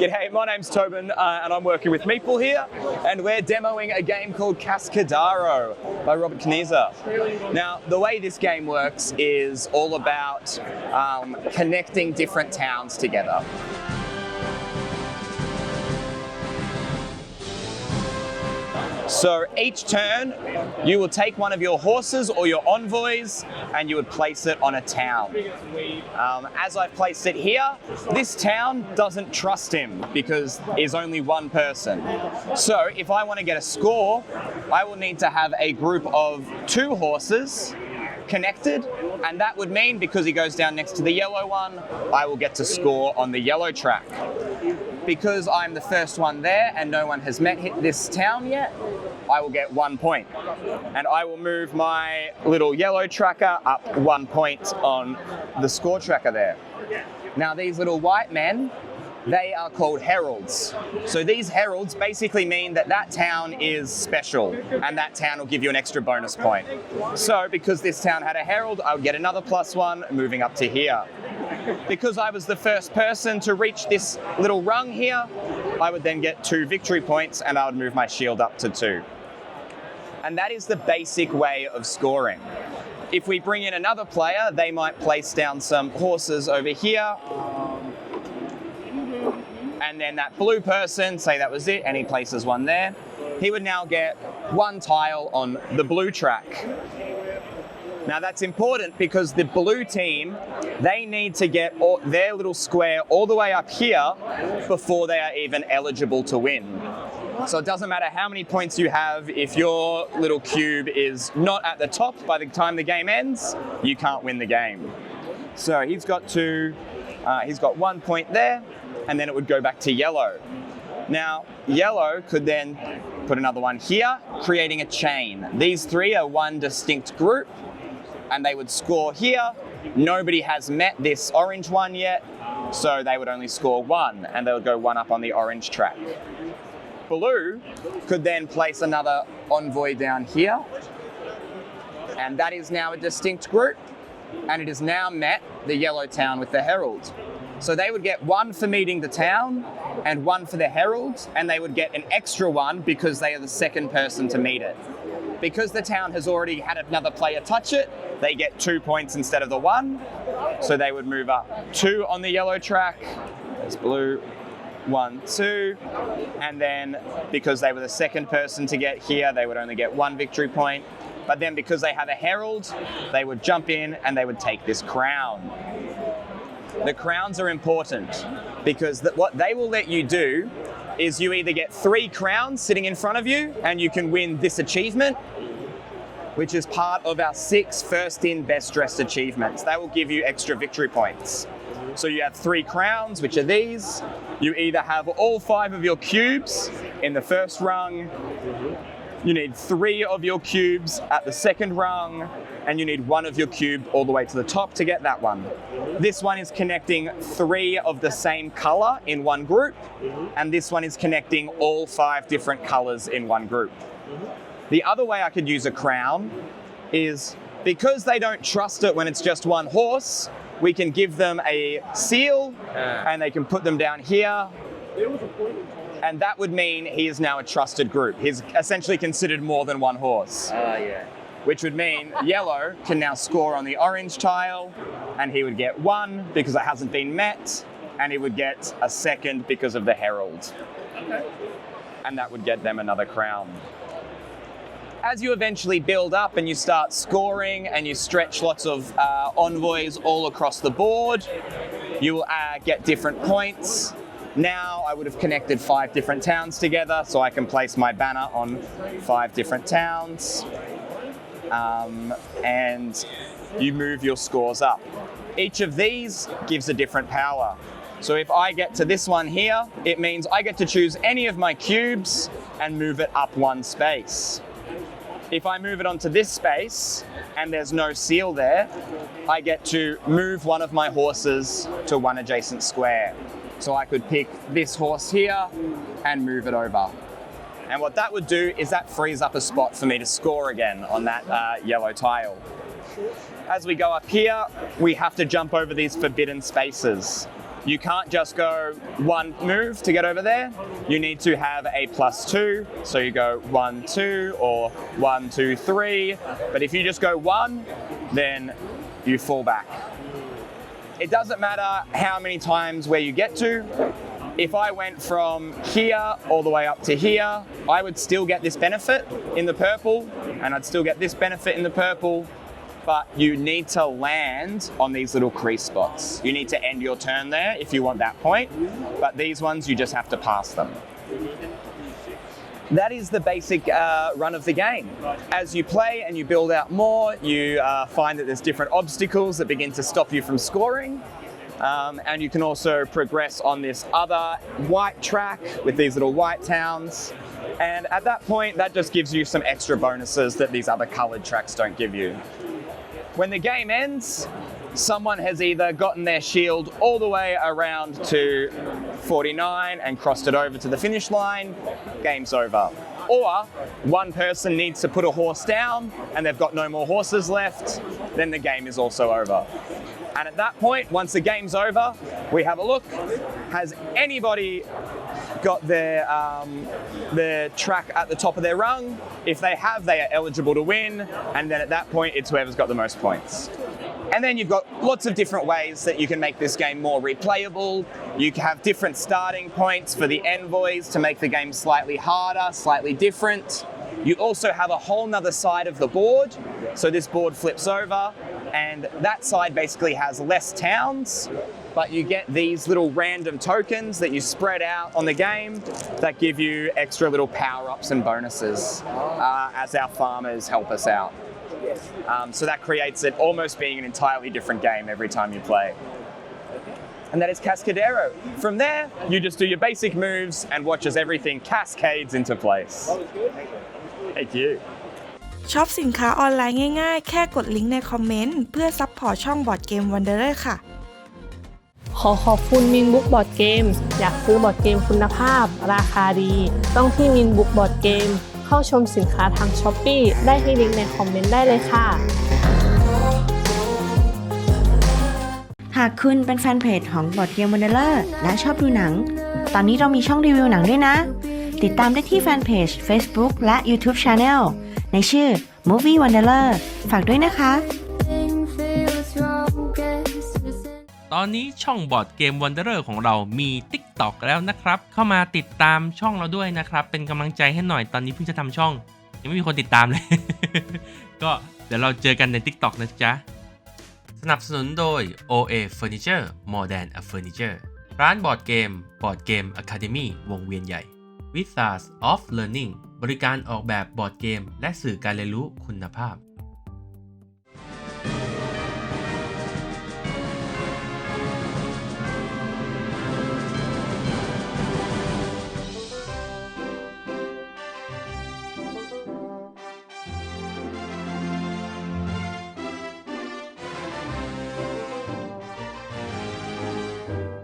G'day, my name's Tobin and I'm working with Meeple here, and we're demoing a game called Cascadero by Robert Kniezer. Now, the way this game works is all about connecting different towns together. So each turn, you will take one of your horses or your envoys and you would place it on a town. As I've placed it here, this town doesn't trust him because he's only one person. So if I want to get a score, I will need to have a group of 2 horses connected, and that would mean because he goes down next to the yellow one, I will get to score on the yellow track. Because I'm the first one there and no one has met this town yet, I will get 1 point. And I will move my little yellow tracker up 1 point on the score tracker there. Now these little white men, they are called heralds. So these heralds basically mean that that town is special and that town will give you an extra bonus point. So because this town had a herald, I would get another +1 moving up to here. Because I was the first person to reach this little rung here, I would then get 2 victory points and I would move my shield up to 2. And that is the basic way of scoring. If we bring in another player, they might place down some horses over here. And then that blue person, say that was it, and he places one there, he would now get 1 tile on the blue track. Now that's important because the blue team, they need to get their little square all the way up here before they are even eligible to win. So it doesn't matter how many points you have, if your little cube is not at the top by the time the game ends, you can't win the game. So he's got 1 point there, and then it would go back to yellow. Now, yellow could then put another one here, creating a chain. These 3 are one distinct group, and they would score here. Nobody has met this orange one yet, so they would only score 1, and they would go 1 up on the orange track. Blue could then place another envoy down here, and that is now a distinct group, and it has now met the yellow town with the herald. So they would get 1 for meeting the town and 1 for the herald, and they would get an extra 1 because they are the second person to meet it. Because the town has already had another player touch it, they get 2 points instead of the 1. So they would move up 2 on the yellow track. There's blue, 1, 2. And then because they were the second person to get here, they would only get 1 victory point. But then because they have a herald, they would jump in and they would take this crown. The crowns are important because what they will let you do is you either get 3 crowns sitting in front of you and you can win this achievement, which is part of our 6 first in best dressed achievements. They will give you extra victory points. So you have 3 crowns, which are these. You either have all 5 of your cubes in the first rung, you need 3 of your cubes at the second rung, and you need 1 of your cube all the way to the top to get that one. This one is connecting 3 of the same color in one group, and this one is connecting all 5 different colors in one group. The other way I could use a crown is because they don't trust it when it's just 1 horse, we can give them a seal and they can put them down here. And that would mean he is now a trusted group. He's essentially considered more than 1 horse. Which would mean yellow can now score on the orange tile, and he would get 1 because it hasn't been met, and he would get a 2nd because of the herald. And that would get them another crown. As you eventually build up and you start scoring and you stretch lots of envoys all across the board, you will get different points. Now I would have connected 5 different towns together, so I can place my banner on 5 different towns. And you move your scores up. Each of these gives a different power. So if I get to this one here, it means I get to choose any of my cubes and move it up 1 space. If I move it onto this space and there's no seal there, I get to move 1 of my horses to 1 adjacent square. So I could pick this horse here and move it over. And what that would do is that frees up a spot for me to score again on that yellow tile. As we go up here, we have to jump over these forbidden spaces. You can't just go one move to get over there. You need to have a +2. So you go 1, 2 or 1, 2, 3. But if you just go 1, then you fall back. It doesn't matter how many times where you get to. If I went from here all the way up to here, I would still get this benefit in the purple, and I'd still get this benefit in the purple. But you need to land on these little crease spots. You need to end your turn there if you want that point, but these ones you just have to pass them. That is the basic run of the game. As you play and you build out more, you find that there's different obstacles that begin to stop you from scoring. And you can also progress on this other white track with these little white towns. And at that point, that just gives you some extra bonuses that these other colored tracks don't give you. When the game ends, someone has either gotten their shield all the way around to 49 and crossed it over to the finish line, game's over. Or one person needs to put a horse down and they've got no more horses left, then the game is also over. And at that point, once the game's over, we have a look. Has anybody got their track at the top of their rung? If they have, they are eligible to win. And then at that point, it's whoever's got the most points. And then you've got lots of different ways that you can make this game more replayable. You can have different starting points for the envoys to make the game slightly harder, slightly different. You also have a whole nother side of the board. So this board flips over and that side basically has less towns, but you get these little random tokens that you spread out on the game that give you extra little power-ups and bonuses as our farmers help us out. So that creates it almost being an entirely different game every time you play. And that is Cascadero. From there, you just do your basic moves and watch as everything cascades into place. Thank you. ช็อปสินค้าออนไลน์ง่ายๆแค่กดลิงก์ในคอมเมนต์เพื่อซัพพอร์ตช่องบอร์ดเกมวันเดอร์ค่ะขอขอบคุณมินบุ๊กบอร์ดเกมอยากซื้อบอร์ดเกมคุณภาพราคาดีต้องที่มินบุ๊กบอร์ดเกมเข้าชมสินค้าทาง Shopee ได้ที่ลิงก์ในคอมเมนต์ได้เลยค่ะหากคุณเป็นแฟนเพจของบอร์ดเกมวันเดอร์และชอบดูหนังตอนนี้เรามีช่องรีวิวหนังด้วยนะติดตามได้ที่แฟนเพจ Facebook และ YouTube Channel ในชื่อ Movie Wanderer ฝากด้วยนะคะตอนนี้ช่องบอร์ดเกม Wanderer ของเรามี TikTok แล้วนะครับเข้ามาติดตามช่องเราด้วยนะครับเป็นกำลังใจให้หน่อยตอนนี้เพิ่งจะทำช่องยังไม่มีคนติดตามเลย ก็เดี๋ยวเราเจอกันใน TikTok นะจ๊ะสนับสนุนโดย OA Furniture More Than a Furniture ร้านบอร์ดเกม Academy วงเวียนใหญ่ Wizards of Learning บริการออกแบบบอร์ดเกมและสื่อการเรียนรู้คุณภาพ